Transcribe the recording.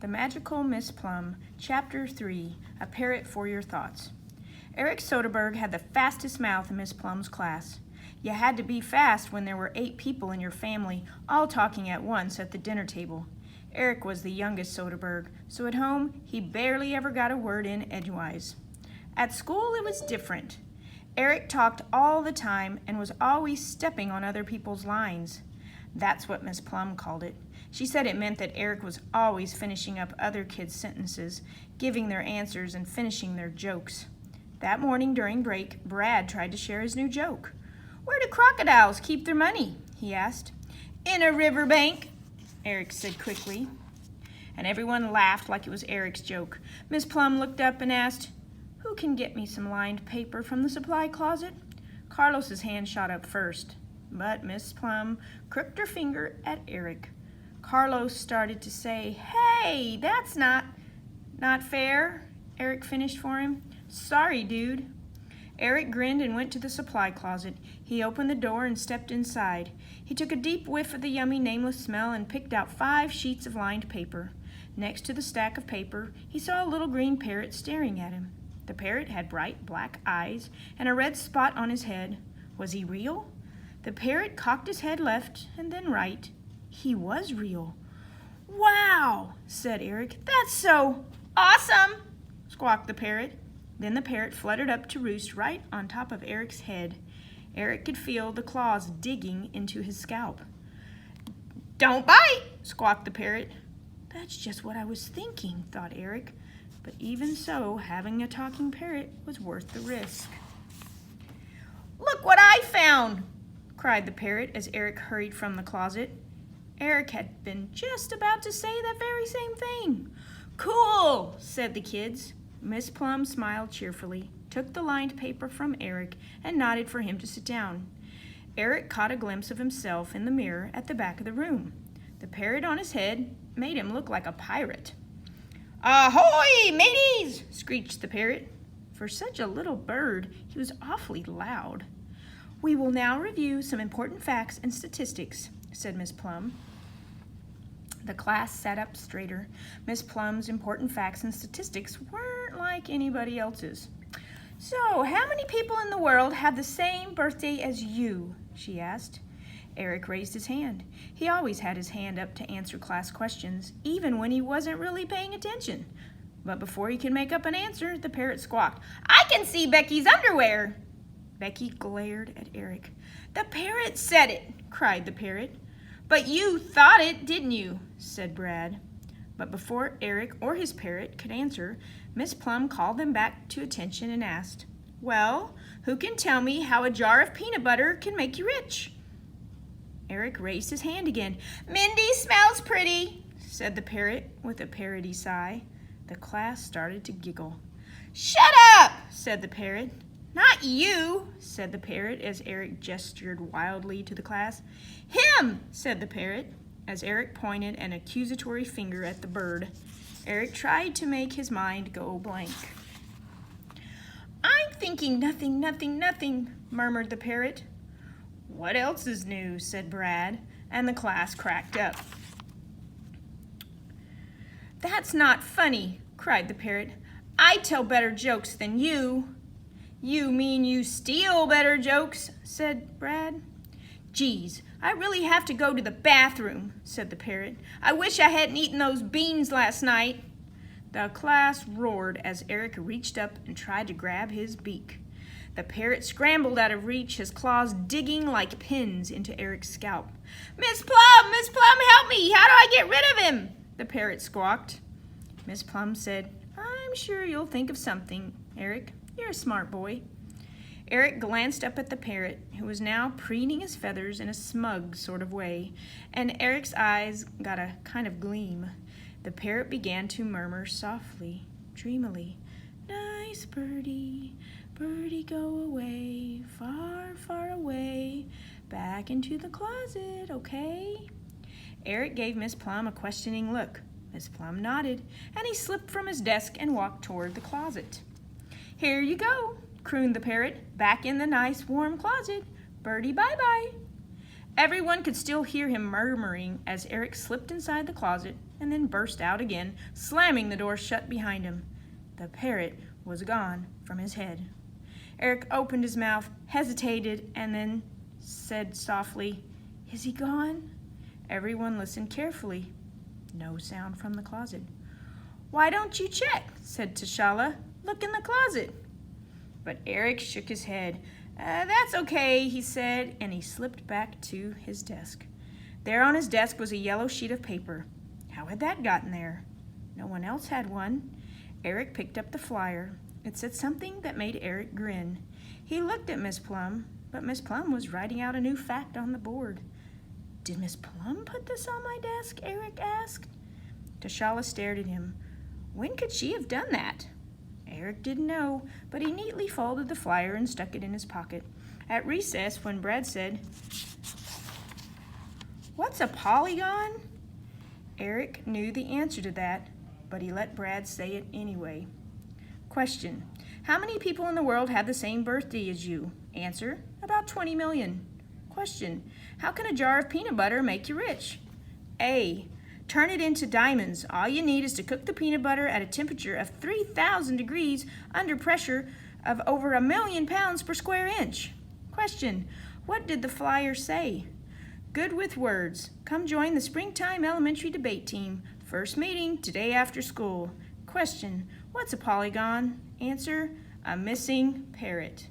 The Magical Miss Plum, Chapter 3, A Parrot for Your Thoughts. Eric Soderberg had the fastest mouth in Miss Plum's class. You had to be fast when there were 8 people in your family, all talking at once at the dinner table. Eric was the youngest Soderberg, so at home he barely ever got a word in edgewise. At school it was different. Eric talked all the time and was always stepping on other people's lines. That's what Miss Plum called it. She said it meant that Eric was always finishing up other kids' sentences, giving their answers and finishing their jokes. That morning during break, Brad tried to share his new joke. "Where do crocodiles keep their money?" he asked. "In a riverbank," Eric said quickly. And everyone laughed like it was Eric's joke. Miss Plum looked up and asked, "Who can get me some lined paper from the supply closet?" Carlos's hand shot up first, but Miss Plum crooked her finger at Eric. Carlos started to say, "Hey, that's not fair," Eric finished for him. "Sorry, dude." Eric grinned and went to the supply closet. He opened the door and stepped inside. He took a deep whiff of the yummy, nameless smell and picked out 5 sheets of lined paper. Next to the stack of paper, he saw a little green parrot staring at him. The parrot had bright black eyes and a red spot on his head. Was he real? The parrot cocked his head left and then right. He was real. "Wow," said Eric. "That's so awesome," squawked the parrot. Then the parrot fluttered up to roost right on top of Eric's head. Eric could feel the claws digging into his scalp. "Don't bite," squawked the parrot. "That's just what I was thinking," thought Eric. But even so, having a talking parrot was worth the risk. "Look what I found," cried the parrot as Eric hurried from the closet. Eric had been just about to say that very same thing. "Cool," said the kids. Miss Plum smiled cheerfully, took the lined paper from Eric, and nodded for him to sit down. Eric caught a glimpse of himself in the mirror at the back of the room. The parrot on his head made him look like a pirate. "Ahoy, mateys!" screeched the parrot. For such a little bird, he was awfully loud. "We will now review some important facts and statistics," said Miss Plum. The class sat up straighter. Miss Plum's important facts and statistics weren't like anybody else's. "So, how many people in the world have the same birthday as you?" she asked. Eric raised his hand. He always had his hand up to answer class questions, even when he wasn't really paying attention. But before he could make up an answer, the parrot squawked, "I can see Becky's underwear!" Becky glared at Eric. "The parrot said it!" cried the parrot. "But you thought it, didn't you?" said Brad. But before Eric or his parrot could answer, Miss Plum called them back to attention and asked, "Well, who can tell me how a jar of peanut butter can make you rich?" Eric raised his hand again. "Mindy smells pretty," said the parrot with a parroty sigh. The class started to giggle. "Shut up," said the parrot. "Not you," said the parrot as Eric gestured wildly to the class. "Him," said the parrot as Eric pointed an accusatory finger at the bird. Eric tried to make his mind go blank. "I'm thinking nothing," murmured the parrot. "What else is new?" said Brad, and the class cracked up. "That's not funny," cried the parrot. "I tell better jokes than you." "You mean you steal better jokes," said Brad. "Geez, I really have to go to the bathroom," said the parrot. "I wish I hadn't eaten those beans last night." The class roared as Eric reached up and tried to grab his beak. The parrot scrambled out of reach, his claws digging like pins into Eric's scalp. Miss Plum, help me! How do I get rid of him?" the parrot squawked. Miss Plum said, "I'm sure you'll think of something, Eric. You're a smart boy." Eric glanced up at the parrot, who was now preening his feathers in a smug sort of way, and Eric's eyes got a kind of gleam. The parrot began to murmur softly, dreamily, "Nice birdie, birdie go away, far, far away, back into the closet, okay?" Eric gave Miss Plum a questioning look. Miss Plum nodded, and he slipped from his desk and walked toward the closet. "Here you go," crooned the parrot, "back in the nice warm closet. Birdie bye-bye." Everyone could still hear him murmuring as Eric slipped inside the closet and then burst out again, slamming the door shut behind him. The parrot was gone from his head. Eric opened his mouth, hesitated, and then said softly, "Is he gone?" Everyone listened carefully. No sound from the closet. "Why don't you check?" said T'Challa. "Look in the closet." But Eric shook his head. "That's okay," he said, and he slipped back to his desk. There on his desk was a yellow sheet of paper. How had that gotten there? No one else had one. Eric picked up the flyer. It said something that made Eric grin. He looked at Miss Plum, but Miss Plum was writing out a new fact on the board. "Did Miss Plum put this on my desk?" Eric asked. T'Challa stared at him. When could she have done that? Eric didn't know, but he neatly folded the flyer and stuck it in his pocket. At recess, when Brad said, "What's a polygon?" Eric knew the answer to that, but he let Brad say it anyway. Question: how many people in the world have the same birthday as you? Answer: about 20 million. Question: how can a jar of peanut butter make you rich? A. Turn it into diamonds. All you need is to cook the peanut butter at a temperature of 3,000 degrees under pressure of over 1,000,000 pounds per square inch. Question: what did the flyer say? Good with words. Come join the Springtime Elementary Debate Team. First meeting today after school. Question: what's a polygon? Answer: a missing parrot.